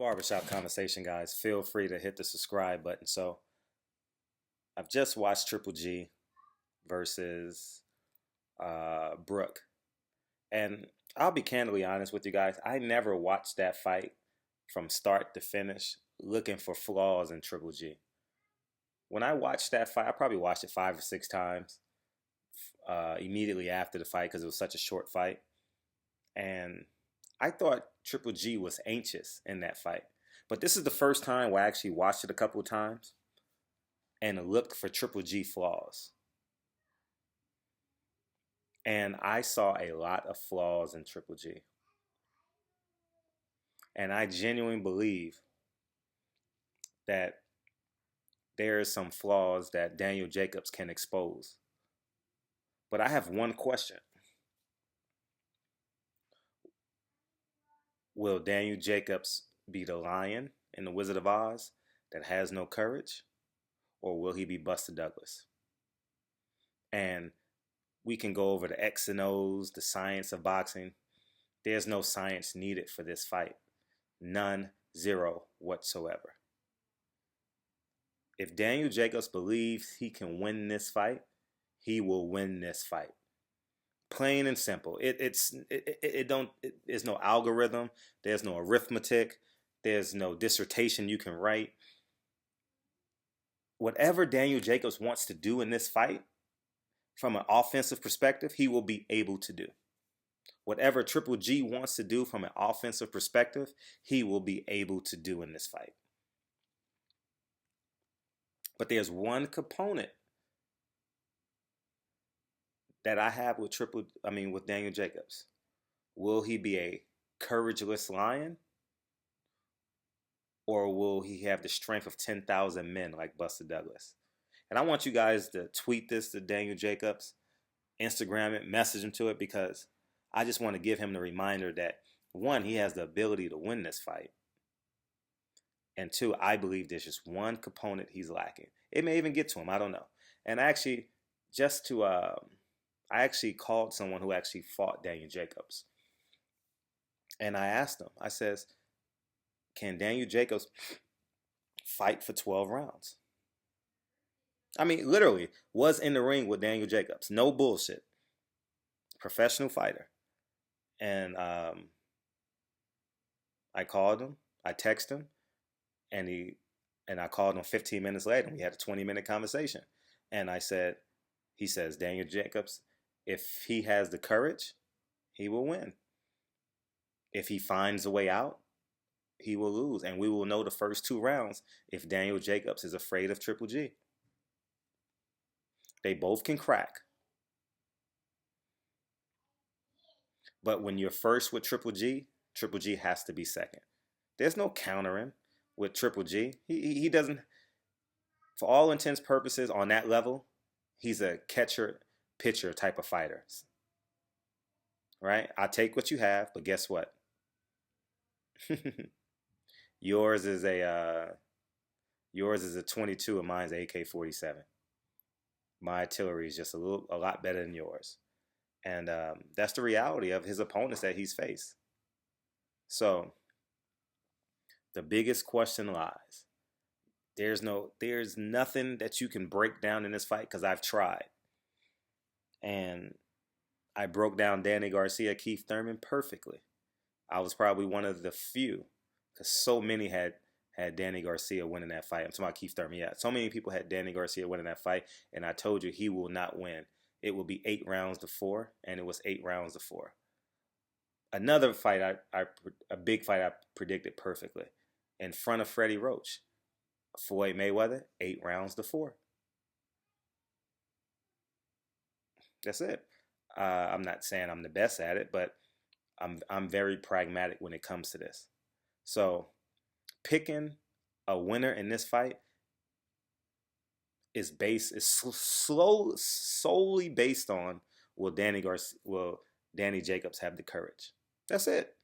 Barbershop conversation, guys. Feel free to hit the subscribe button. So, I've just watched Triple G versus Brooke, and I'll be candidly honest with you guys. I never watched that fight from start to finish looking for flaws in Triple G. When I watched that fight, I probably watched it 5 or 6 times immediately after the fight because it was such a short fight, and I thought Triple G was anxious in that fight. But this is the first time where I actually watched it a couple of times and looked for Triple G flaws. And I saw a lot of flaws in Triple G. And I genuinely believe that there are some flaws that Daniel Jacobs can expose. But I have one question. Will Daniel Jacobs be the lion in The Wizard of Oz that has no courage? Or will he be Buster Douglas? And we can go over the X and O's, the science of boxing. There's no science needed for this fight. None, zero whatsoever. If Daniel Jacobs believes he can win this fight, he will win this fight. Plain and simple. There's no algorithm. There's no arithmetic. There's no dissertation you can write. Whatever Daniel Jacobs wants to do in this fight, from an offensive perspective, he will be able to do. Whatever Triple G wants to do from an offensive perspective, he will be able to do in this fight. But there's one component that I have with Daniel Jacobs. Will he be a courageless lion? Or will he have the strength of 10,000 men like Buster Douglas? And I want you guys to tweet this to Daniel Jacobs, Instagram it, message him to it, because I just want to give him the reminder that, one, he has the ability to win this fight. And two, I believe there's just one component he's lacking. It may even get to him. I don't know. And I actually called someone who actually fought Daniel Jacobs. And I asked him, I says, can Daniel Jacobs fight for 12 rounds? I mean, literally, was in the ring with Daniel Jacobs. No bullshit. Professional fighter. And I called him. I texted him. And I called him 15 minutes later. And we had a 20-minute conversation. And he says, Daniel Jacobs, if he has the courage, he will win. If he finds a way out, he will lose. And we will know the first 2 rounds if Daniel Jacobs is afraid of Triple G. They both can crack. But when you're first with Triple G has to be second. There's no countering with Triple G. He doesn't, for all intents and purposes, on that level, he's a catcher-pitcher type of fighter. Right? I take what you have, but guess what? Yours is a 22 and mine's an AK-47. My artillery is just a lot better than yours. And that's the reality of his opponents that he's faced. So the biggest question lies. There's nothing that you can break down in this fight because I've tried. And I broke down Danny Garcia, Keith Thurman perfectly. I was probably one of the few, because so many had Danny Garcia winning that fight. I'm talking about Keith Thurman. Yeah, so many people had Danny Garcia winning that fight, and I told you he will not win. It will be 8 rounds to 4, and it was 8 rounds to 4. Another fight, a big fight I predicted perfectly, in front of Freddie Roach. Floyd Mayweather, 8 rounds to 4. That's it. I'm not saying I'm the best at it, but I'm very pragmatic when it comes to this. So picking a winner in this fight is solely based on will Danny Jacobs have the courage? That's it.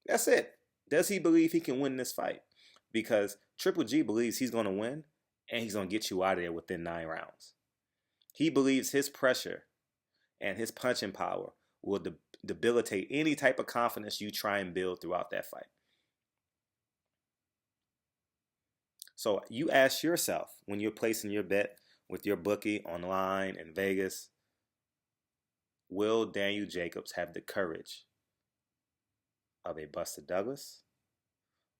That's it. Does he believe he can win this fight? Because Triple G believes he's going to win, and he's going to get you out of there within 9 rounds. He believes his pressure and his punching power will debilitate any type of confidence you try and build throughout that fight. So you ask yourself when you're placing your bet with your bookie online in Vegas, will Daniel Jacobs have the courage of a Buster Douglas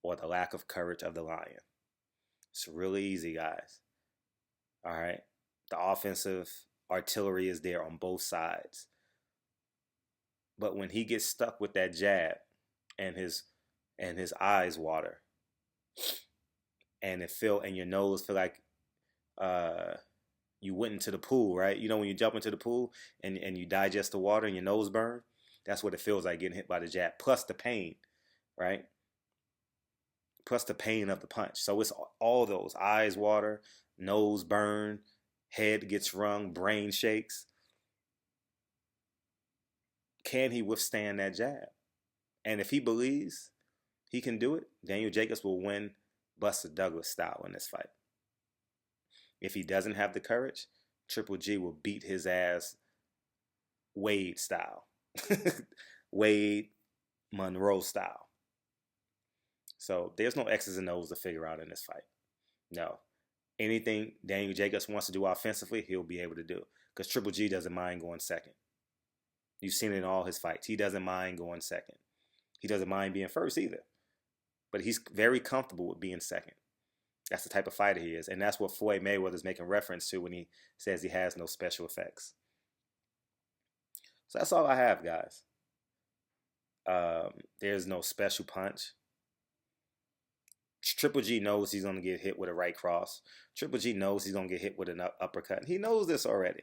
or the lack of courage of the Lion? It's really easy, guys. All right. The offensive artillery is there on both sides. But when he gets stuck with that jab and his eyes water and your nose feel like uh you went into the pool, right? You know when you jump into the pool and you digest the water and your nose burn? That's what it feels like getting hit by the jab. Plus the pain, right? Plus the pain of the punch. So it's all those eyes water, nose burn, head gets wrung, brain shakes. Can he withstand that jab? And if he believes he can do it, Daniel Jacobs will win Buster Douglas style in this fight. If he doesn't have the courage, Triple G will beat his ass Wade style. Wade Monroe style. So there's no X's and O's to figure out in this fight. No. Anything Daniel Jacobs wants to do offensively, he'll be able to do. Because Triple G doesn't mind going second. You've seen it in all his fights. He doesn't mind going second. He doesn't mind being first either. But he's very comfortable with being second. That's the type of fighter he is. And that's what Floyd Mayweather is making reference to when he says he has no special effects. So that's all I have, guys. There's no special punch. Triple G knows he's going to get hit with a right cross. Triple G knows he's going to get hit with an uppercut. He knows this already.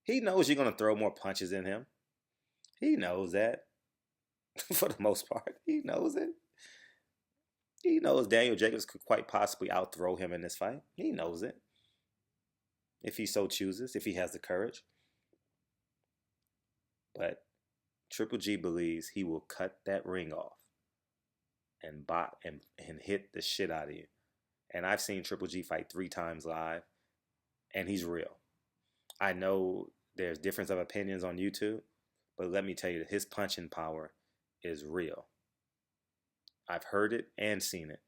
He knows you're going to throw more punches in him. He knows that. For the most part, he knows it. He knows Daniel Jacobs could quite possibly outthrow him in this fight. He knows it. If he so chooses, if he has the courage. But Triple G believes he will cut that ring off and hit the shit out of you. And I've seen Triple G fight 3 times live, and he's real. I know there's difference of opinions on YouTube, but let me tell you that his punching power is real. I've heard it and seen it.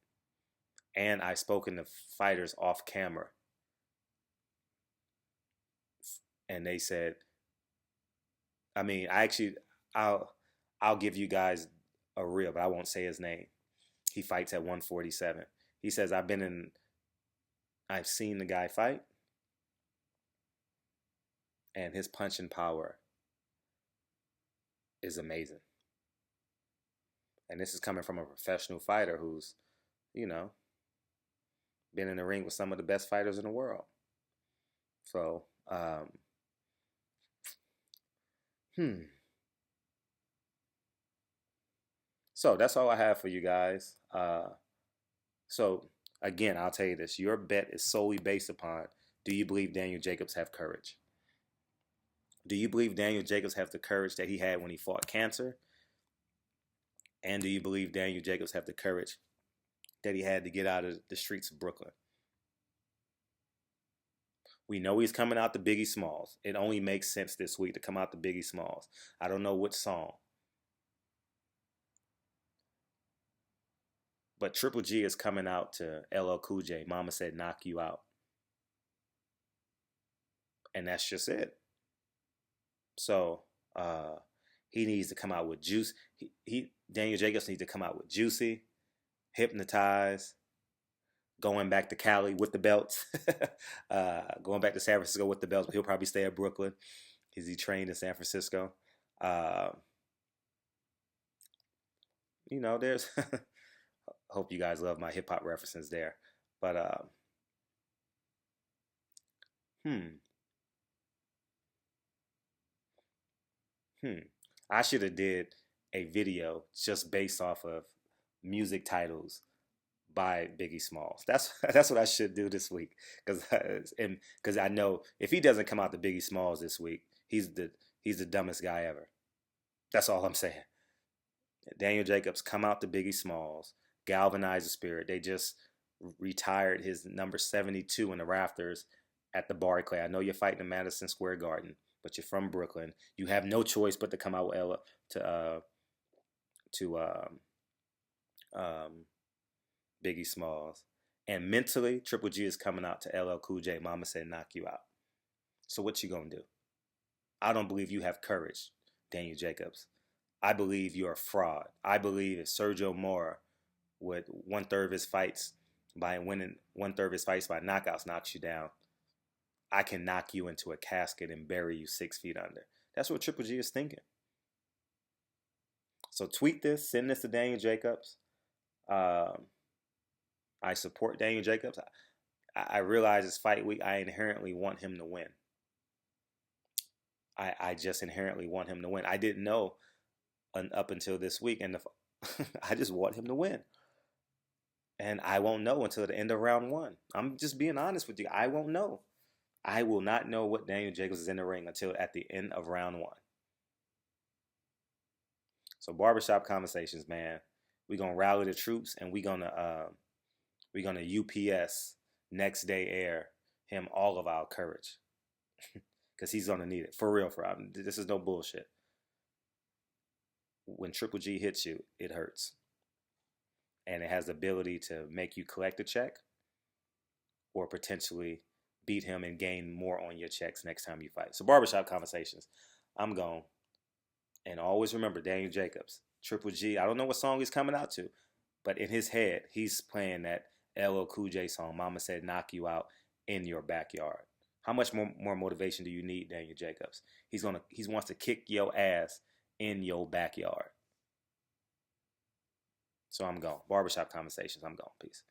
And I've spoken to fighters off camera. And they said, I'll give you guys a reel, but I won't say his name. He fights at 147. He says, I've seen the guy fight, and his punching power is amazing. And this is coming from a professional fighter who's, been in the ring with some of the best fighters in the world. So, So that's all I have for you guys. So again, I'll tell you this. Your bet is solely based upon, do you believe Daniel Jacobs have courage? Do you believe Daniel Jacobs have the courage that he had when he fought cancer? And do you believe Daniel Jacobs have the courage that he had to get out of the streets of Brooklyn? We know he's coming out to Biggie Smalls. It only makes sense this week to come out to Biggie Smalls. I don't know which song. But Triple G is coming out to LL Cool J. Mama said, knock you out. And that's just it. So he needs to come out with Juice. Daniel Jacobs needs to come out with Juicy, Hypnotize, going back to Cali with the belts, going back to San Francisco with the belts, but he'll probably stay at Brooklyn because he trained in San Francisco. There's hope you guys love my hip hop references there. But I should have did a video just based off of music titles by Biggie Smalls. That's what I should do this week, because I know if he doesn't come out to Biggie Smalls this week, he's the dumbest guy ever. That's all I'm saying. Daniel Jacobs, come out to Biggie Smalls, galvanize the spirit. They just retired his number 72 in the rafters at the Barclay. I know you're fighting in Madison Square Garden, but you're from Brooklyn. You have no choice but to come out Biggie Smalls. And mentally, Triple G is coming out to LL Cool J. Mama said knock you out. So what you gonna do? I don't believe you have courage, Daniel Jacobs. I believe you're a fraud. I believe if Sergio Mora with one-third of his fights by winning one-third of his fights by knockouts knocks you down, I can knock you into a casket and bury you 6 feet under. That's what Triple G is thinking. So tweet this, send this to Daniel Jacobs. I support Daniel Jacobs. I realize it's fight week. I inherently want him to win. I just inherently want him to win. I didn't know up until this week, and I just want him to win. And I won't know until the end of round one. I'm just being honest with you. I won't know. I will not know what Daniel Jacobs is in the ring until at the end of round one. So Barbershop Conversations, man. We're gonna rally the troops, and we're gonna UPS next day air him all of our courage. Because he's gonna need it. For real, this is no bullshit. When Triple G hits you, it hurts. And it has the ability to make you collect a check or potentially beat him and gain more on your checks next time you fight. So Barbershop Conversations, I'm gone. And always remember Daniel Jacobs, Triple G. I don't know what song he's coming out to, but in his head, he's playing that LL Cool J song, Mama Said Knock You Out in Your Backyard. How much more motivation do you need, Daniel Jacobs? He wants to kick your ass in your backyard. So I'm gone. Barbershop Conversations, I'm gone. Peace.